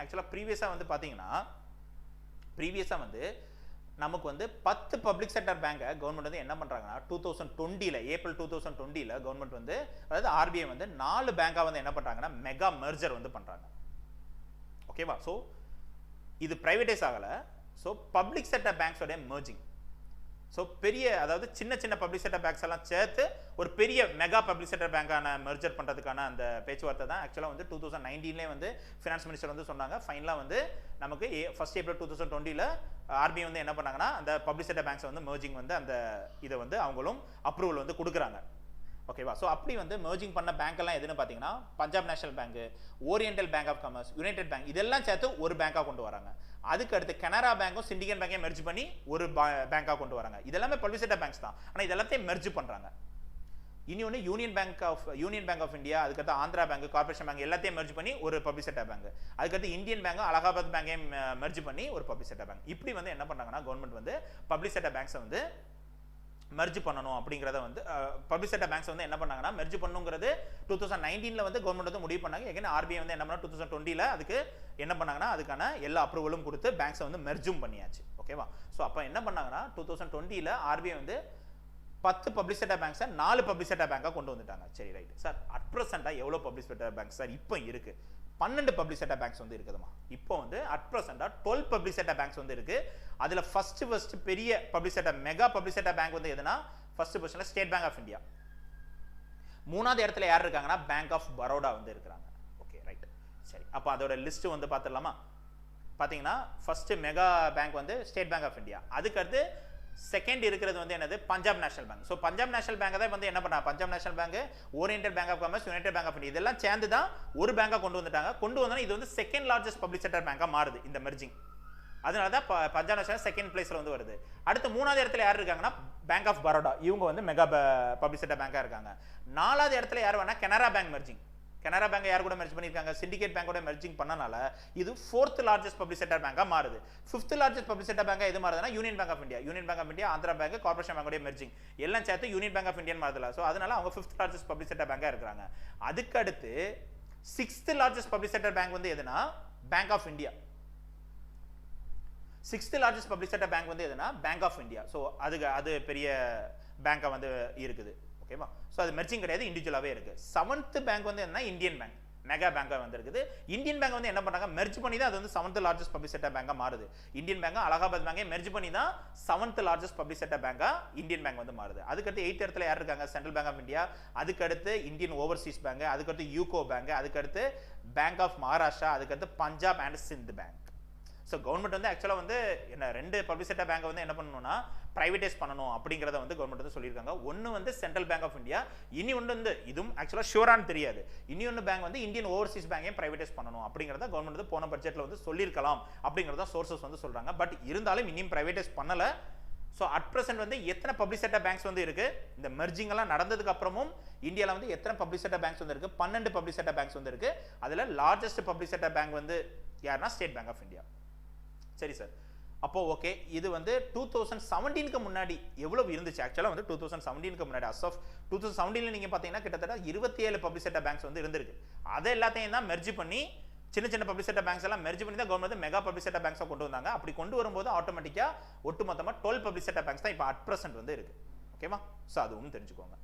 ஆக்சுவலாக ப்ரீவியஸாக வந்து பார்த்தீங்கன்னா ப்ரீவியஸாக வந்து நமக்கு வந்து 10 பப்ளிக் செக்டர் பேங்கை கவர்மெண்ட் வந்து என்ன பண்ணுறாங்கன்னா 2020 ஏப்ரல் 2020 கவர்மெண்ட் வந்து அதாவது ஆர்பிஐ வந்து 4 பேங்காக வந்து என்ன பண்ணுறாங்கன்னா மெகா மெர்ஜர் வந்து பண்ணுறாங்க. ஓகேவா? ஸோ இது ப்ரைவேடைஸ் ஆகலை. ஸோ பப்ளிக் செக்டர் பேங்க்ஸோட மெர்ஜிங். ஸோ பெரிய அதாவது சின்ன சின்ன பப்ளிக் செக்டர் பேங்க்ஸ் எல்லாம் சேர்த்து ஒரு பெரிய மெகா பப்ளிக் செக்டர் பேங்கான மெர்ஜர் பண்ணுறதுக்கான அந்த பேச்சுவார்த்தை தான் ஆக்சுவலாக வந்து 2019 வந்து ஃபினான்ஸ் மினிஸ்டர் வந்து சொன்னாங்க. ஃபைனலாக வந்து நமக்கு 1 ஏப்ரல் 2020 ஆர்பிஐ வந்து என்ன பண்ணாங்கன்னா அந்த பப்ளிக் செக்டர் பேங்க்ஸ் வந்து மெர்ஜிங் வந்து அந்த இதை வந்து அவங்களும் அப்ரூவல் வந்து கொடுக்குறாங்க. ஓகேவா? ஸோ அப்படி வந்து மெர்ஜிங் பண்ண பேங்க் எல்லாம் எதுன்னு பார்த்தீங்கன்னா Punjab national bank, oriental bank of commerce, united bank இதெல்லாம் சேர்த்து ஒரு பேங்காக கொண்டு வராங்க. அதுக்கு அடுத்து கனரா பேங்க்கும் சிண்டிகேட் பேங்கையும் மெர்ஜ் பண்ணி ஒரு பேங்காக கொண்டு வராங்க. இதெல்லாமே பப்ளிக் செக்டர் பேங்க்ஸ் தான். ஆனால் இதெல்லாத்தையும் மெர்ஜ் பண்ணுறாங்க. இனி ஒன்று யூனியன் பேங்க் ஆஃப் இந்தியா, அதுக்கடுத்து ஆந்திரா பேங்க், கார்பரேஷன் பேங்க் எல்லாத்தையும் மெர்ஜ் பண்ணி ஒரு பப்ளிக் செக்டர் பேங்க், அதுக்கடுத்து இந்தியன் பேங்க் அலகாபாத் பேங்கையும் மெர்ஜ் பண்ணி ஒரு பப்ளிக் செக்டர் பேங்க். இப்படி வந்து என்ன பண்ணுறாங்கன்னா கவர்மெண்ட் வந்து பப்ளிக் செக்டர் பேங்க்ஸை வந்து மெர்ஜ் பண்ணணும் அப்படிங்கிறத வந்து பப்ளிக் செக்டர் பேங்க்ஸ் வந்து என்ன பண்ணாங்கன்னா மெர்ஜ் பண்ணுங்கிறது 2019 வந்து கவர்மெண்ட் வந்து முடிவு பண்ணாங்க. எகைன் ஆர்பிஐ வந்து என்ன பண்ணா 2020 அதுக்கு என்ன பண்ணாங்கன்னா அதுக்கான எல்லா அப்ரூவலும் கொடுத்து பேங்க்ஸை வந்து மெர்ஜும் பண்ணியாச்சு. ஓகேவா? ஸோ அப்போ என்ன பண்ணாங்கன்னா 2020 ஆர்பிஐ வந்து 10 பப்ளிக் செக்டர் பேங்க்ஸை 4 பப்ளிக் செக்டர் பேங்காக கொண்டு வந்துட்டாங்க. சரி, ரைட் சார். அட் ப்ரெசென்ட்டாக எவ்வளோ பப்ளிக் செக்டர் பேங்க்ஸ் சார் இப்போ இருக்கு? 12 பப்ளிக் செக்டர் பேங்க்ஸ் வந்து இருக்குதுமா. இப்போ வந்து அட் ப்ரெசென்ட்டாக 12 பப்ளிக் செக்டர் பேங்க்ஸ் வந்து இருக்கு. அதில் ஃபர்ஸ்ட் பெரிய public sector mega public sector bank வந்து எதுனா ஃபர்ஸ்ட் பொசிஷன்ல ஸ்டேட் பேங்க் ஆஃப் இந்தியா. மூணாவது இடத்துல யார் இருக்காங்கன்னா பேங்க் ஆஃப் பரோடா வந்து இருக்கிறாங்க. Okay, right. சரி, அப்போ அதோட லிஸ்ட் வந்து பார்த்துடலாமா? பார்த்தீங்கன்னா ஃபர்ஸ்ட் மெகா பேங்க் வந்து ஸ்டேட் பேங்க் ஆஃப் இந்தியா. அதுக்கடுத்து செகண்ட் இருக்கிறது வந்து என்னது Punjab national bank. So Punjab national bank தான் வந்து என்ன பண்ணா Punjab national bank, oriental bank of commerce, united bank of India இதெல்லாம் சேர்ந்து தான் ஒரு பேங்காக கொண்டு வந்துட்டாங்க. கொண்டு வந்தோன்னா இது வந்து செகண்ட் லார்ஜஸ்ட் பப்ளிக் செக்டர் பேங்காக மாறுது இந்த மெர்ஜிங். அதனால தான் பஞ்சாப் நேஷனல் செகண்ட் பிளேஸ்ல வந்து வருது. அடுத்து மூணாவது இடத்துல யார் இருக்காங்கன்னா பேங்க் ஆஃப் பரோடா. இவங்க வந்து மெகா பப்ளிக் செக்டர் பேங்காக இருக்காங்க. நாலாவது இடத்துல யார் வேணா Canara bank merging. Canara bank யார் கூட மெர்ஜ் பண்ணிருக்காங்க? சிண்டிகேட் பேங்கோட மெர்ஜிங் பண்ணனால இது 4th லார்ஜஸ்ட் பப்ளிக் செக்டர் பேங்கா மாறுது. 5th லார்ஜஸ்ட் பப்ளிக் செக்டர் பேங்கா எது மாறுதுன்னா Union Bank of India. Union Bank of India, Andhra Bank, corporation பேங்கோட மெர்ஜிங் எல்லாம் சேர்த்து யூனியன் பேங்க் ஆஃப் இந்தியன் மாறுதுல. ஸோ அதனால அவங்க 5th லார்ஜஸ்ட் பப்ளிக் செக்டர் பேங்கா இருக்காங்க. அதுக்கு அடுத்து 6th largest public sector bank வந்து எதுனா bank of India. 6th largest public sector bank வந்து எதுனா பேங்க் ஆஃப் இந்தியா. ஸோ அது பெரிய பேங்கா வந்து இருக்குது. ஓகேவா? ஸோ அது மெர்ஜிங் கிடையாது, இண்டிவிஜுவலாகவே இருக்கு. 7th பேங்க் வந்து என்ன இந்தியன் பேங்க் மெகா பேங்கா வந்து இருக்குது. இந்தியன் பேங்க் வந்து என்ன பண்றாங்க மெர்ஜ் பண்ணி தான் அது வந்து 7th லார்ஜஸ்ட் பப்ளிக் செக்டர் பேங்கா மாறுது. இந்தியன் பேங்க் அலகாபாத் பேங்கை மெர்ஜ் பண்ணி தான் 7th லார்ஜஸ்ட் பப்ளிக் செக்டர் பேங்கா இந்தியன் பேங்க் வந்து மாறுது. அதுக்கடுத்து 8th இடத்துல யார் இருக்காங்க? Central bank of India. அதுக்கடுத்து இந்தியன் ஓவர்சீஸ் பேங்க், அதுக்கடுத்து யூகோ பேங்க், அதுக்கடுத்து பேங்க் ஆஃப் மகாராஷ்டிரா, அதுக்கடுத்து Punjab and Sindh bank. So government வந்து ஆக்சுவலாக வந்து என்ன 2 பப்ளிக் செக்டர் பேங்கை வந்து என்ன பண்ணணும்னா பிரைவேடைஸ் பண்ணணும் அப்படிங்கிறத வந்து கவர்மெண்ட் வந்து சொல்லியிருக்காங்க. ஒன்று வந்து சென்ட்ரல் பேங்க் ஆஃப் இந்தியா, இனி ஒன்று வந்து இதுவும் ஆக்சுவலாக ஷூரான்னு தெரியாது. இனி ஒன்று பேங்க் வந்து இந்தியன் ஓவர்சீஸ் பேங்கையும் பிரைவேடைஸ் பண்ணணும் அப்படிங்கிறத கவர்மெண்ட் வந்து போன பட்ஜெட்டில் வந்து சொல்லியிருக்கலாம் அப்படிங்கிறத சோர்சஸ் வந்து சொல்கிறாங்க. பட் இருந்தாலும் இன்னும் பிரைவேடைஸ் பண்ணலை. ஸோ அட் ப்ரெசென்ட் வந்து எத்தனை பப்ளிக் செக்டர் பேங்க்ஸ் வந்து இருக்கு? இந்த மெர்ஜிங் எல்லாம் நடந்ததுக்கு அப்புறமும் இந்தியாவில் வந்து எத்தனை பப்ளிக் செக்டர் பேங்க்ஸ் வந்து இருக்கு? 12 பப்ளிக் செக்டர் பேங்க்ஸ் வந்து இருக்கு. அதில் லார்ஜஸ்ட் பப்ளிக் செக்டர் பேங்க் வந்து யாருன்னா ஸ்டேட் பேங்க் ஆஃப் இந்தியா. சரி சார், அப்போ ஓகே. இது வந்து 2017க்கு முன்னாடி எவ்வளவு இருந்துச்சு? ஆக்சுவலாக வந்து 2017க்கு முன்னாடி அஸ் ஆஃப் 2017 நீங்க பார்த்தீங்கன்னா கிட்டத்தட்ட 27 பப்ளிக் செக்டர் பேங்க்ஸ் வந்து இருந்திருக்கு. அதை எல்லாத்தையும் தான் மெர்ஜ் பண்ணி சின்ன சின்ன பப்ளிக் செக்டர் பேங்க்ஸ் எல்லாம் மெர்ஜ் பண்ணி தான் கவர்மெண்ட் மெகா பப்ளிக் செக்டர் பேங்க்ஸை கொண்டு வந்தாங்க. அப்படி கொண்டு வரும்போது ஆட்டோமேட்டிக்காக ஒட்டுமொத்தமாக 12 பப்ளிக் செக்டர் பேங்க்ஸ் தான் இப்போ அட் ப்ரெசென்ட் வந்து இருக்கு. ஓகேவா? ஸோ அது ஒன்று தெரிஞ்சுக்கோங்க.